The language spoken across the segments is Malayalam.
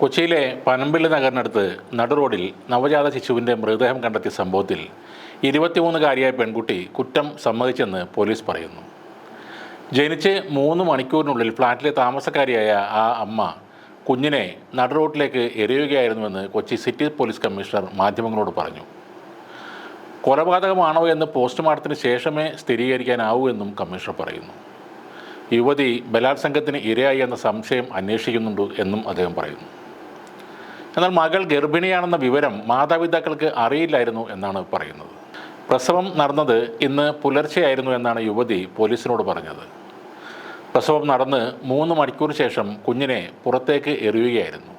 കൊച്ചിയിലെ പനമ്പിള്ളി നഗറിനടുത്ത് നടുറോഡിൽ നവജാത ശിശുവിൻ്റെ മൃതദേഹം കണ്ടെത്തിയ സംഭവത്തിൽ 23-കാരിയായ പെൺകുട്ടി കുറ്റം സമ്മതിച്ചെന്ന് പോലീസ് പറയുന്നു. ജനിച്ച് 3 മണിക്കൂറിനുള്ളിൽ ഫ്ളാറ്റിലെ താമസക്കാരിയായ ആ അമ്മ കുഞ്ഞിനെ നടുറോഡിലേക്ക് എറിയുകയായിരുന്നുവെന്ന് കൊച്ചി സിറ്റി പോലീസ് കമ്മീഷണർ മാധ്യമങ്ങളോട് പറഞ്ഞു. കൊലപാതകമാണോ എന്ന് പോസ്റ്റ്മോർട്ടത്തിന് ശേഷമേ സ്ഥിരീകരിക്കാനാവൂ എന്നും കമ്മീഷണർ പറയുന്നു. യുവതി ബലാത്സംഗത്തിന് ഇരയായി എന്ന സംശയം അന്വേഷിക്കുന്നുണ്ട് എന്നും അദ്ദേഹം പറയുന്നു. എന്നാൽ മകൾ ഗർഭിണിയാണെന്ന വിവരം മാതാപിതാക്കൾക്ക് അറിയില്ലായിരുന്നു എന്നാണ് പറയുന്നത്. പ്രസവം നടന്നത് ഇന്ന് പുലർച്ചെയായിരുന്നു എന്നാണ് യുവതി പോലീസിനോട് പറഞ്ഞത്. പ്രസവം നടന്ന് 3 മണിക്കൂർ ശേഷം കുഞ്ഞിനെ പുറത്തേക്ക് എറിയുകയായിരുന്നു.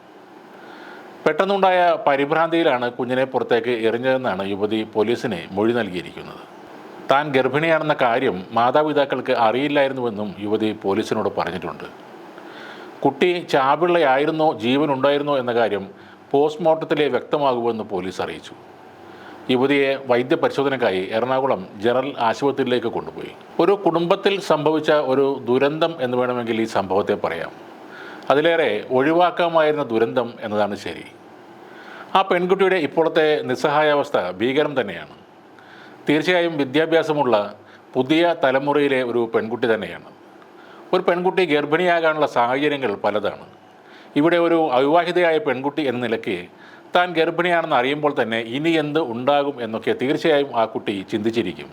പെട്ടെന്നുണ്ടായ പരിഭ്രാന്തിയിലാണ് കുഞ്ഞിനെ പുറത്തേക്ക് എറിഞ്ഞതെന്നാണ് യുവതി പോലീസിന് മൊഴി നൽകിയിരിക്കുന്നത്. താൻ ഗർഭിണിയാണെന്ന കാര്യം മാതാപിതാക്കൾക്ക് അറിയില്ലായിരുന്നുവെന്നും യുവതി പോലീസിനോട് പറഞ്ഞിട്ടുണ്ട്. കുട്ടി ചാപിള്ളയായിരുന്നോ ജീവനുണ്ടായിരുന്നോ എന്ന കാര്യം പോസ്റ്റ്മോർട്ടത്തിലെ വ്യക്തമാകുമെന്ന് പോലീസ് അറിയിച്ചു. യുവതിയെ വൈദ്യപരിശോധനയ്ക്കായി എറണാകുളം ജനറൽ ആശുപത്രിയിലേക്ക് കൊണ്ടുപോയി. ഒരു കുടുംബത്തിൽ സംഭവിച്ച ഒരു ദുരന്തം എന്ന് വേണമെങ്കിൽ ഈ സംഭവത്തെ പറയാം. അതിലേറെ ഒഴിവാക്കാമായിരുന്ന ദുരന്തം എന്നതാണ് ശരി. ആ പെൺകുട്ടിയുടെ ഇപ്പോഴത്തെ നിസ്സഹായാവസ്ഥ ഭീകരം തന്നെയാണ്. തീർച്ചയായും വിദ്യാഭ്യാസമുള്ള പുതിയ തലമുറയിലെ ഒരു പെൺകുട്ടി തന്നെയാണ്. ഒരു പെൺകുട്ടി ഗർഭിണിയാകാനുള്ള സാഹചര്യങ്ങൾ പലതാണ്. ഇവിടെ ഒരു അവിവാഹിതയായ പെൺകുട്ടി എന്ന നിലയ്ക്ക് താൻ ഗർഭിണിയാണെന്ന് അറിയുമ്പോൾ തന്നെ ഇനി എന്ത് ഉണ്ടാകും എന്നൊക്കെ തീർച്ചയായും ആ കുട്ടി ചിന്തിച്ചിരിക്കും.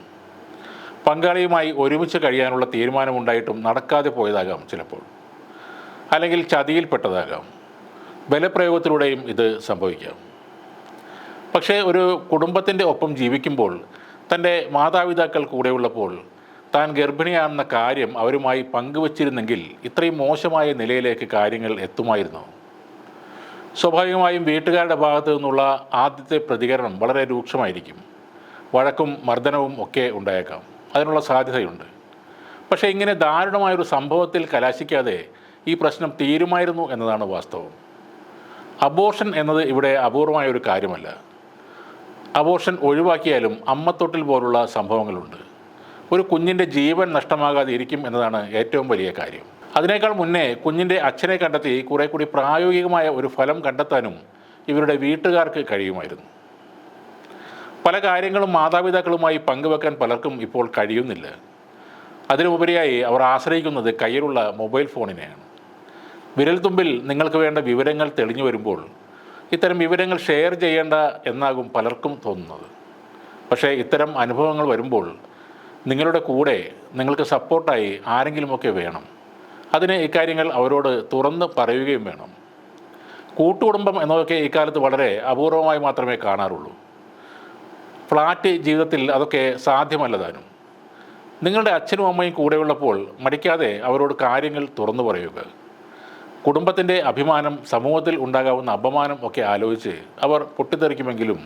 പങ്കാളിയുമായി ഒരുമിച്ച് കഴിയാനുള്ള തീരുമാനമുണ്ടായിട്ടും നടക്കാതെ പോയതാകാം ചിലപ്പോൾ, അല്ലെങ്കിൽ ചതിയിൽപ്പെട്ടതാകാം. ബലപ്രയോഗത്തിലൂടെയും ഇത് സംഭവിക്കാം. പക്ഷേ ഒരു കുടുംബത്തിൻ്റെ ഒപ്പം ജീവിക്കുമ്പോൾ തൻ്റെ മാതാപിതാക്കൾ കൂടെയുള്ളപ്പോൾ താൻ ഗർഭിണിയാണെന്ന കാര്യം അവരുമായി പങ്കുവച്ചിരുന്നെങ്കിൽ ഇത്രയും മോശമായ നിലയിലേക്ക് കാര്യങ്ങൾ എത്തുമായിരുന്നു. സ്വാഭാവികമായും വീട്ടുകാരുടെ ഭാഗത്തു നിന്നുള്ള ആദ്യത്തെ പ്രതികരണം വളരെ രൂക്ഷമായിരിക്കും. വഴക്കും മർദ്ദനവും ഒക്കെ ഉണ്ടായേക്കാം, അതിനുള്ള സാധ്യതയുണ്ട്. പക്ഷേ ഇങ്ങനെ ദാരുണമായൊരു സംഭവത്തിൽ കലാശിക്കാതെ ഈ പ്രശ്നം തീരുമായിരുന്നു എന്നതാണ് വാസ്തവം. അബോർഷൻ എന്നത് ഇവിടെ അപൂർവമായൊരു കാര്യമല്ല. അബോർഷൻ ഒഴിവാക്കിയാലും അമ്മത്തൊട്ടിൽ പോലുള്ള സംഭവങ്ങളുണ്ട്. ഒരു കുഞ്ഞിൻ്റെ ജീവൻ നഷ്ടമാകാതെ ഇരിക്കും എന്നതാണ് ഏറ്റവും വലിയ കാര്യം. അതിനേക്കാൾ മുന്നേ കുഞ്ഞിൻ്റെ അച്ഛനെ കണ്ടെത്തി കുറെ കൂടി പ്രായോഗികമായ ഒരു ഫലം കണ്ടെത്താനും ഇവരുടെ വീട്ടുകാർക്ക് കഴിയുമായിരുന്നു. പല കാര്യങ്ങളും മാതാപിതാക്കളുമായി പങ്കുവെക്കാൻ പലർക്കും ഇപ്പോൾ കഴിയുന്നില്ല. അതിനുപരിയായി അവർ ആശ്രയിക്കുന്നത് കയ്യിലുള്ള മൊബൈൽ ഫോണിനെയാണ്. വിരൽത്തുമ്പിൽ നിങ്ങൾക്ക് വേണ്ട വിവരങ്ങൾ തെളിഞ്ഞു വരുമ്പോൾ ഇത്തരം വിവരങ്ങൾ ഷെയർ ചെയ്യേണ്ട എന്നാകും പലർക്കും തോന്നുന്നത്. പക്ഷേ ഇത്തരം അനുഭവങ്ങൾ വരുമ്പോൾ നിങ്ങളുടെ കൂടെ നിങ്ങൾക്ക് സപ്പോർട്ടായി ആരെങ്കിലുമൊക്കെ വേണം. അതിന് ഇക്കാര്യങ്ങൾ അവരോട് തുറന്ന് പറയുകയും വേണം. കൂട്ടുകുടുംബം എന്നതൊക്കെ ഇക്കാലത്ത് വളരെ അപൂർവമായി മാത്രമേ കാണാറുള്ളൂ. ഫ്ലാറ്റ് ജീവിതത്തിൽ അതൊക്കെ സാധ്യമല്ലതാനും. നിങ്ങളുടെ അച്ഛനും അമ്മയും കൂടെയുള്ളപ്പോൾ മടിക്കാതെ അവരോട് കാര്യങ്ങൾ തുറന്നു പറയുക. കുടുംബത്തിൻ്റെ അഭിമാനം, സമൂഹത്തിൽ ഉണ്ടാകാവുന്ന അപമാനം ഒക്കെ ആലോചിച്ച് അവർ പൊട്ടിത്തെറിക്കുമെങ്കിലും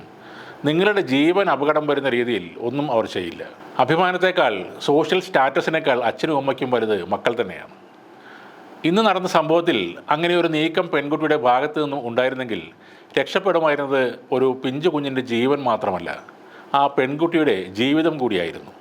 നിങ്ങളുടെ ജീവൻ അപകടം വരുന്ന രീതിയിൽ ഒന്നും അവർ ചെയ്യില്ല. അഭിമാനത്തേക്കാൾ സോഷ്യൽ സ്റ്റാറ്റസിനേക്കാൾ അച്ഛനും അമ്മയ്ക്കും വലുത് മക്കൾ തന്നെയാണ്. ഇന്ന് നടന്ന സംഭവത്തിൽ അങ്ങനെ ഒരു നീക്കം പെൺകുട്ടിയുടെ ഭാഗത്തു നിന്നും ഉണ്ടായിരുന്നെങ്കിൽ രക്ഷപ്പെടുമായിരുന്നത് ഒരു പിഞ്ചു കുഞ്ഞിൻ്റെ ജീവൻ മാത്രമല്ല, ആ പെൺകുട്ടിയുടെ ജീവിതം കൂടിയായിരുന്നു.